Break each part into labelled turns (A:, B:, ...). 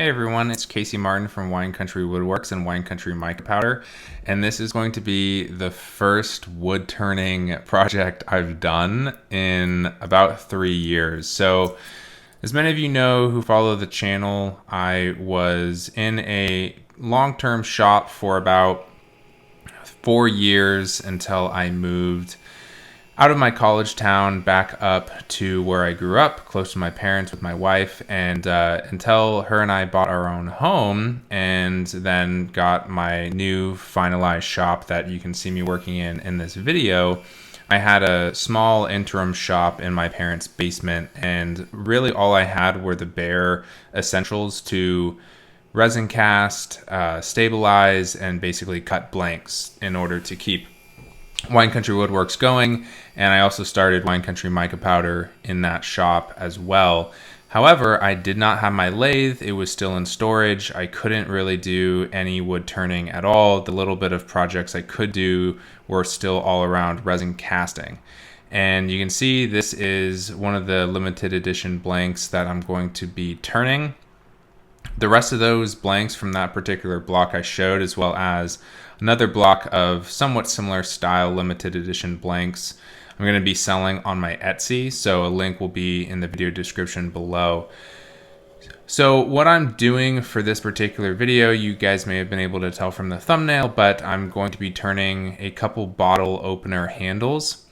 A: Hey everyone, it's Casey Martin from Wine Country Woodworks and Wine Country Mica Powder, and this is going to be the first wood turning project I've done in about 3 years. So, as many of you know who follow the channel, I was in a long-term shop for about 4 years until I moved out of my college town back up to where I grew up, close to my parents with my wife, and until her and I bought our own home and then got my new finalized shop that you can see me working in this video. I had a small interim shop in my parents' basement, and really all I had were the bare essentials to resin cast, stabilize, and basically cut blanks in order to keep Wine Country Woodworks going, and I also started Wine Country Mica Powder in that shop as well. However, I did not have my lathe. It was still in storage. I couldn't really do any wood turning at all. The little bit of projects I could do were still all around resin casting. And you can see this is one of the limited edition blanks that I'm going to be turning. The rest of those blanks from that particular block I showed, as well as another block of somewhat similar style limited edition blanks, I'm going to be selling on my Etsy, so a link will be in the video description below. So what I'm doing for this particular video, you guys may have been able to tell from the thumbnail, but I'm going to be turning a couple bottle opener handles.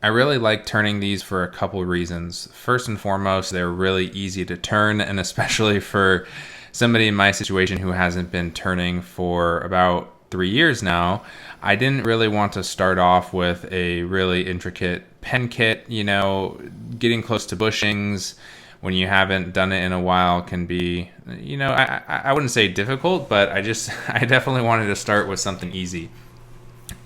A: I really like turning these for a couple reasons. First and foremost, they're really easy to turn, and especially for somebody in my situation who hasn't been turning for about 3 years now, I didn't really want to start off with a really intricate pen kit. You know, getting close to bushings when you haven't done it in a while can be, you know, I wouldn't say difficult, but I definitely wanted to start with something easy.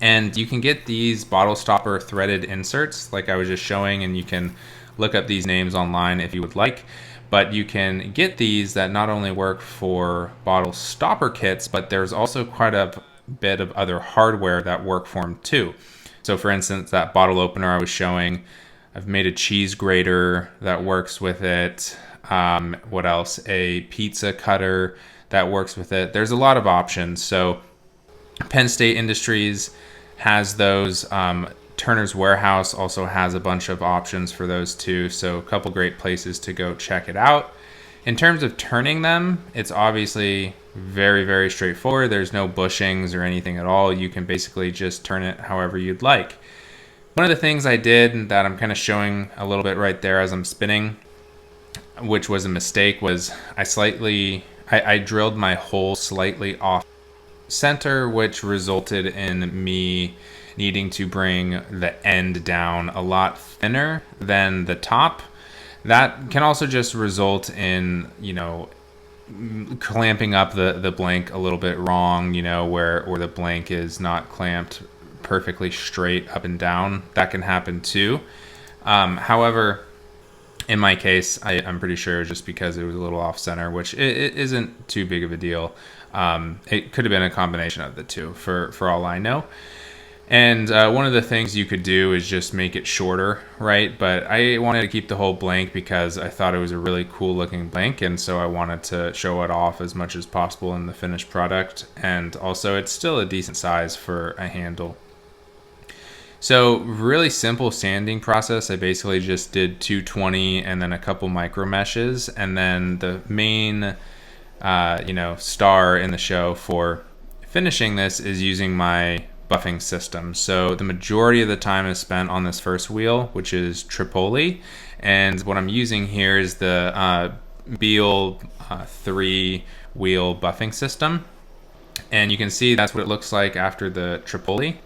A: And you can get these bottle stopper threaded inserts like I was just showing, and you can look up these names online if you would like. But you can get these that not only work for bottle stopper kits, but there's also quite a bit of other hardware that work for them too. So for instance, that bottle opener I was showing, I've made a cheese grater that works with it. What else? A pizza cutter that works with it. There's a lot of options. So Penn State Industries has those. Turner's Warehouse also has a bunch of options for those too. So a couple great places to go check it out. In terms of turning them, it's obviously very, very straightforward. There's no bushings or anything at all. You can basically just turn it however you'd like. One of the things I did that I'm kind of showing a little bit right there as I'm spinning, which was a mistake, was I drilled my hole slightly off center, which resulted in me needing to bring the end down a lot thinner than the top. That can also just result in, you know, clamping up the blank a little bit wrong, you know, where the blank is not clamped perfectly straight up and down. That can happen too. However, in my case, I'm pretty sure just because it was a little off center, which it isn't too big of a deal. It could have been a combination of the two for all I know. And one of the things you could do is just make it shorter, right? But I wanted to keep the whole blank because I thought it was a really cool looking blank, and so I wanted to show it off as much as possible in the finished product. And also it's still a decent size for a handle. So really simple sanding process. I basically just did 220 and then a couple micro meshes, and then the main star in the show for finishing this is using my buffing system. So the majority of the time is spent on this first wheel, which is Tripoli, and what I'm using here is the Beal 3 wheel buffing system. And you can see that's what it looks like after the Tripoli,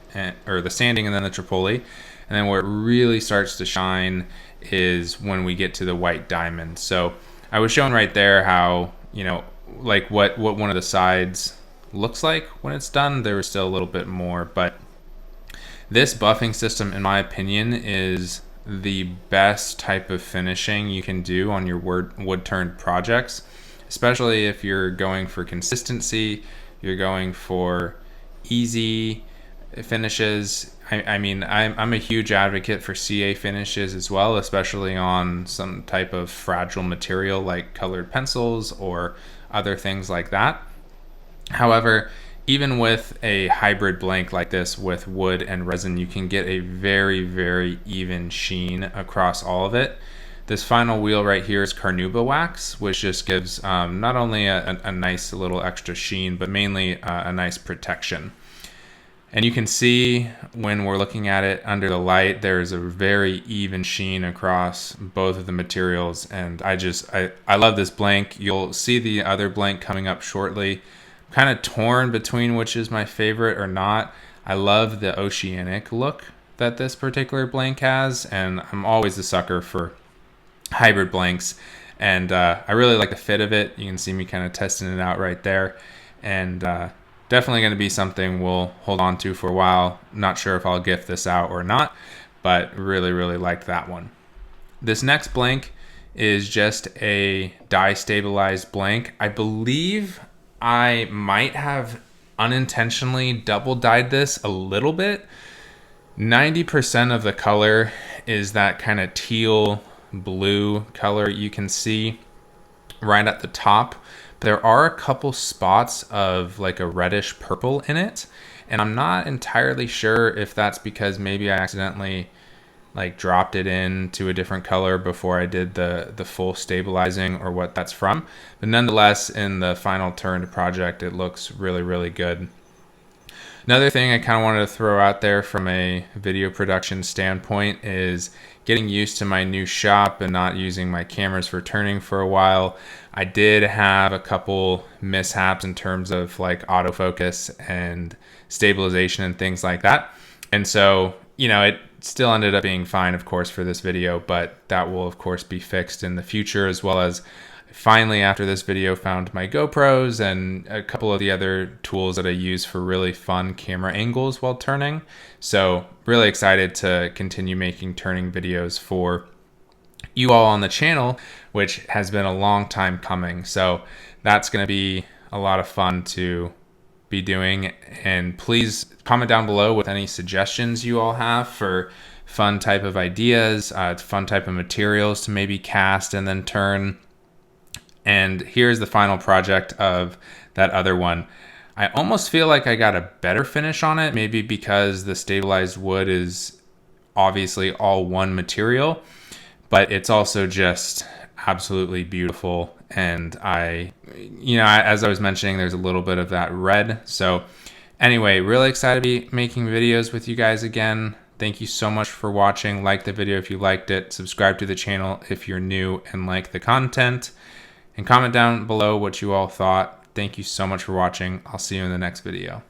A: or the sanding and then the Tripoli. And then where it really starts to shine is when we get to the white diamond. So I was showing right there how, you know, like what one of the sides looks like when it's done. There was still a little bit more, but this buffing system, in my opinion, is the best type of finishing you can do on your wood turned projects, especially if you're going for consistency, you're going for easy finishes. I mean, I'm a huge advocate for CA finishes as well, especially on some type of fragile material like colored pencils or other things like that. However, even with a hybrid blank like this with wood and resin, you can get a very, very even sheen across all of it. This final wheel right here is carnauba wax, which just gives not only a nice little extra sheen, but mainly a nice protection. And you can see when we're looking at it under the light, there's a very even sheen across both of the materials. And I love this blank. You'll see the other blank coming up shortly. Kind of torn between which is my favorite or not. I love the oceanic look that this particular blank has, and I'm always a sucker for hybrid blanks, and I really like the fit of it. You can see me kind of testing it out right there, and definitely going to be something we'll hold on to for a while. Not sure if I'll gift this out or not, but really, really liked that one. This next blank is just a dye stabilized blank. I believe I might have unintentionally double dyed this a little bit. 90% of the color is that kind of teal blue color you can see right at the top. There are a couple spots of like a reddish purple in it, and I'm not entirely sure if that's because maybe I accidentally like dropped it into a different color before I did the full stabilizing or what that's from. But nonetheless, in the final turned project, it looks really, really good. Another thing I kind of wanted to throw out there from a video production standpoint is getting used to my new shop and not using my cameras for turning for a while. I did have a couple mishaps in terms of like autofocus and stabilization and things like that. And so, it still ended up being fine, of course, for this video, but that will, of course, be fixed in the future, as well as finally, after this video, found my GoPros and a couple of the other tools that I use for really fun camera angles while turning. So really excited to continue making turning videos for you all on the channel, which has been a long time coming. So that's going to be a lot of fun to be doing. And please comment down below with any suggestions you all have for fun type of ideas, fun type of materials to maybe cast and then turn. And here's the final project of that other one. I almost feel like I got a better finish on it, maybe because the stabilized wood is obviously all one material, but it's also just absolutely beautiful. And as I was mentioning, there's a little bit of that red. So anyway, really excited to be making videos with you guys again. Thank you so much for watching. Like the video if you liked it. Subscribe to the channel if you're new and like the content. And comment down below what you all thought. Thank you so much for watching. I'll see you in the next video.